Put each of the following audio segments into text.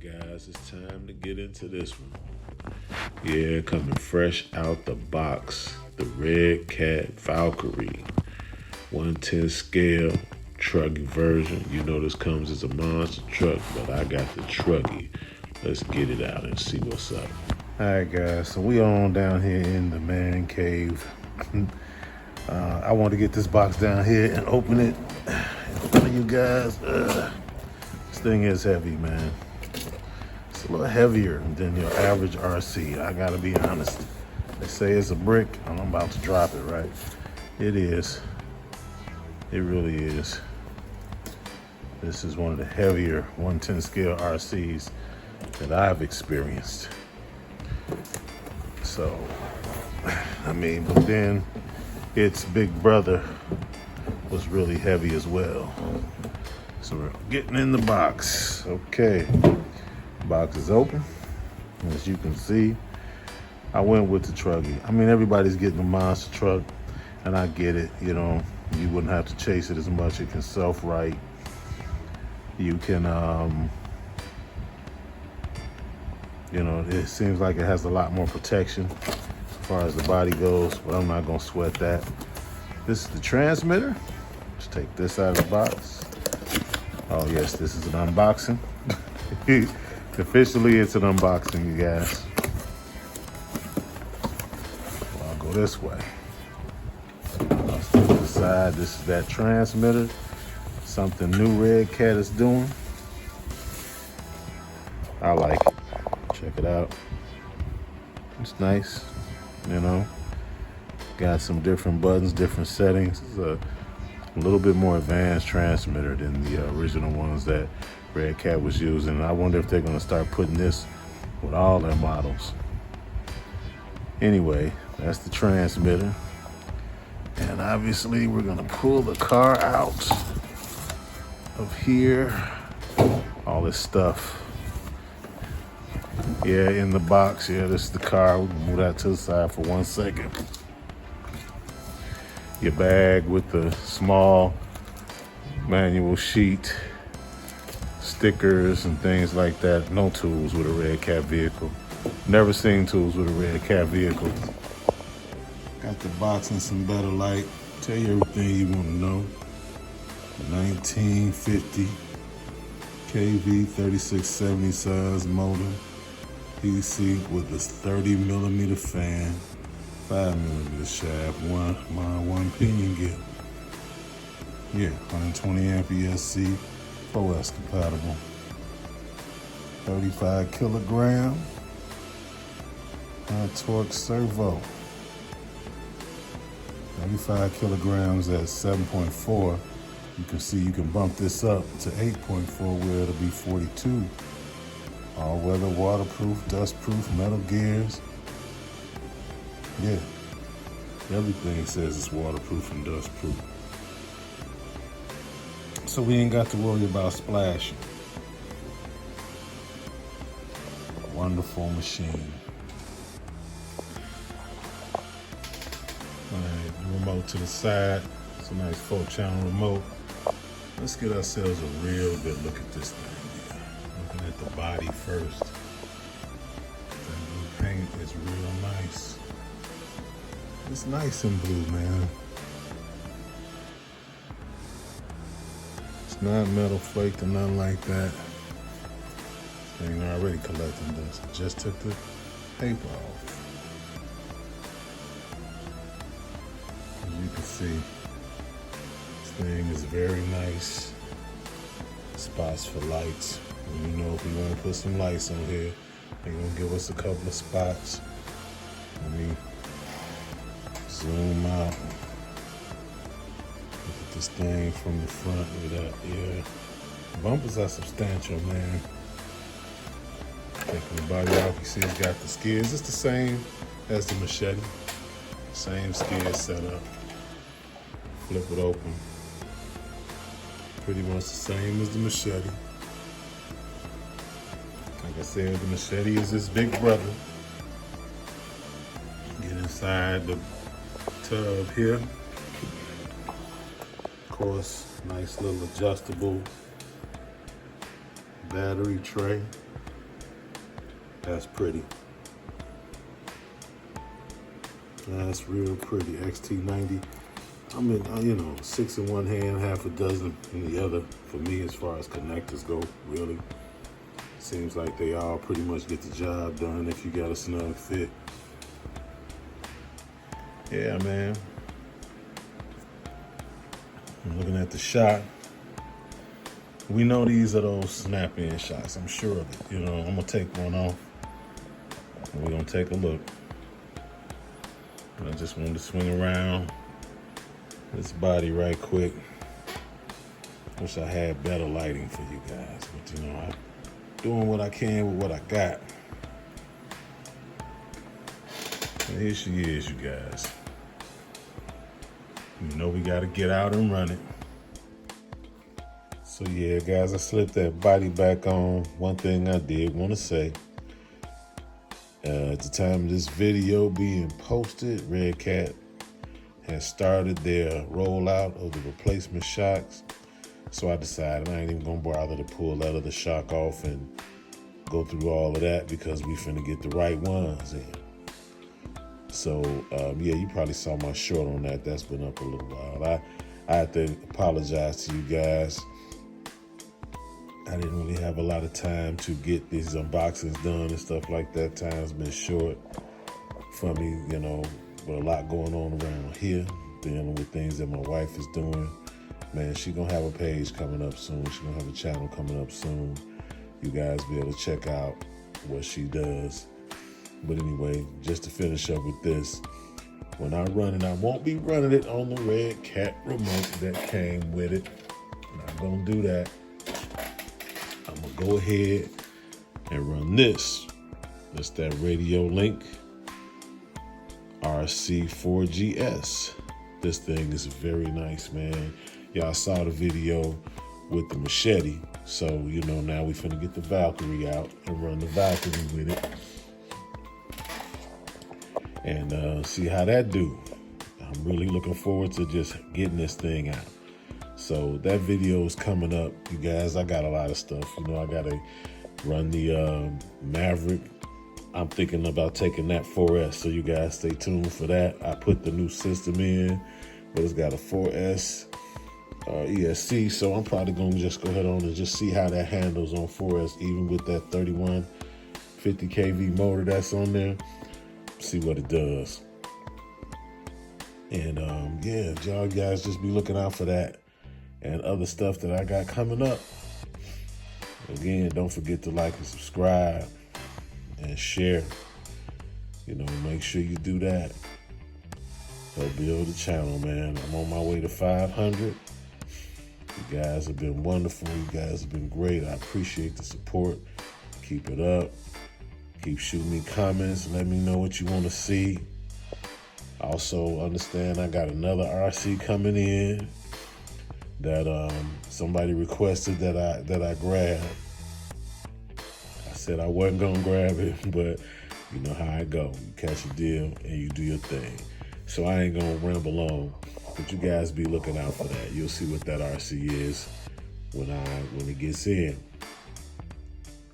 guys, it's time to get into this one. Yeah, coming fresh out the box, the Redcat Valkyrie 110 scale trucky version. You know this comes as a monster truck, but I got the trucky. Let's get it out and see what's up. All right, guys, so we on down here in the man cave. I want to get this box down here and open it in front of you guys. This thing is heavy, man. It's a little heavier than your average RC. I gotta be honest. They say it's a brick, and I'm about to drop it, right? It is. It really is. This is one of the heavier 110 scale RCs that I've experienced. So, I mean, but then its big brother was really heavy as well. So we're getting in the box. Okay, box is open. As you can see, I went with the trucky. I mean, everybody's getting a monster truck, and I get it. You know, you wouldn't have to chase it as much. It can self-right. You can, you know, it seems like it has a lot more protection as far as the body goes, but I'm not gonna sweat that. This is the transmitter. Let's take this out of the box. Oh yes, this is an unboxing. Officially, it's an unboxing, you guys. Well, I'll go this way. I'll step to the side. This is that transmitter. Something new Redcat is doing. I like it. Check it out. It's nice, you know. Got some different buttons, different settings. It's a little bit more advanced transmitter than the original ones that Redcat was using. I wonder if they're gonna start putting this with all their models. Anyway, that's the transmitter. And obviously we're gonna pull the car out of here. All this stuff. Yeah, in the box. Yeah, this is the car. We can move that to the side for 1 second. Your bag with the small manual sheet, stickers and things like that. No tools with a Redcat vehicle. Never seen tools with a Redcat vehicle. Got the box in some better light. Tell you everything you want to know. 1950 KV 3670 size motor. PC with this 30mm fan. 5mm shaft, one pinion gear. Yeah, 120 amp ESC, 4S compatible. 35 kilogram, high torque servo. 35 kilograms at 7.4. You can see you can bump this up to 8.4 where it'll be 42. All weather, waterproof, dustproof, metal gears. Yeah, everything says it's waterproof and dustproof. So we ain't got to worry about splashing. A wonderful machine. All right, the remote to the side. It's a nice 4-channel remote. Let's get ourselves a real good look at this thing here. Looking at the body first. That blue paint is real nice. It's nice in blue, man. It's not metal flaked or nothing like that. This thing already collecting dust. I just took the paper off. As you can see, this thing is very nice. Spots for lights. And you know, if we want to put some lights on here, they're gonna give us a couple of spots. Let me zoom out. Look at this thing from the front. Look at that. Yeah. Bumpers are substantial, man. Taking the body off, you see it's got the skids. It's the same as the machete. Same skid setup. Flip it open. Pretty much the same as the machete. Like I said, the machete is his big brother. Get inside the tub here. Of course, nice little adjustable battery tray. That's pretty. That's real pretty. XT90. I mean, you know, 6 in one hand, half a dozen in the other. For me, as far as connectors go, really. Seems like they all pretty much get the job done if you got a snug fit. Yeah, man. I'm looking at the shot. We know these are those snap-in shots. I'm sure of it. You know, I'm gonna take one off and we're gonna take a look. I just wanted to swing around this body right quick. Wish I had better lighting for you guys, but you know, I'm doing what I can with what I got. And here she is, you guys. You know we gotta get out and run it. So yeah, guys, I slipped that body back on. One thing I did want to say, at the time of this video being posted, Redcat has started their rollout of the replacement shocks. So I decided I ain't even gonna bother to pull that other shock off and go through all of that because we finna get the right ones in. So yeah, you probably saw my short on that. That's been up a little while. I have to apologize to you guys. I didn't really have a lot of time to get these unboxings done and stuff like that. Time's been short for me, you know, with a lot going on around here, dealing with things that my wife is doing. Man, she gonna have a page coming up soon. She gonna have a channel coming up soon. You guys be able to check out what she does. But anyway, just to finish up with this, when I run it, I won't be running it on the Redcat remote that came with it. Not gonna do that. I'm gonna go ahead and run this. That's that Radio Link RC4GS. This thing is very nice, man. Y'all saw the video with the machete. So, you know, now we finna get the Valkyrie out and run the Valkyrie with it. And see how that do. I'm really looking forward to just getting this thing out. So that video is coming up, you guys. I got a lot of stuff. You know, I gotta run the Maverick. I'm thinking about taking that 4S, so you guys stay tuned for that. I put the new system in, but it's got a 4S ESC, so I'm probably gonna just go ahead on and just see how that handles on 4S, even with that 3150 kV motor that's on there. See what it does. And yeah, y'all guys just be looking out for that and other stuff that I got coming up. Again, don't forget to like and subscribe and share. You know, make sure you do that. Help build the channel, man. I'm on my way to 500. You guys have been wonderful. You guys have been great. I appreciate the support. Keep it up. Keep shooting me comments. Let me know what you want to see. Also, understand I got another RC coming in that somebody requested that I grab. I said I wasn't gonna grab it, but you know how I go. You catch a deal and you do your thing. So I ain't gonna ramble on, but you guys be looking out for that. You'll see what that RC is when it gets in.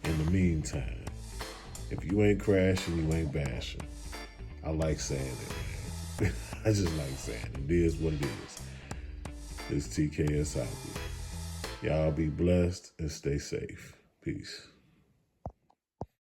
In the meantime, if you ain't crashing, you ain't bashing. I like saying it, man. I just like saying it. It is what it is. It's TKS out here. Y'all be blessed and stay safe. Peace.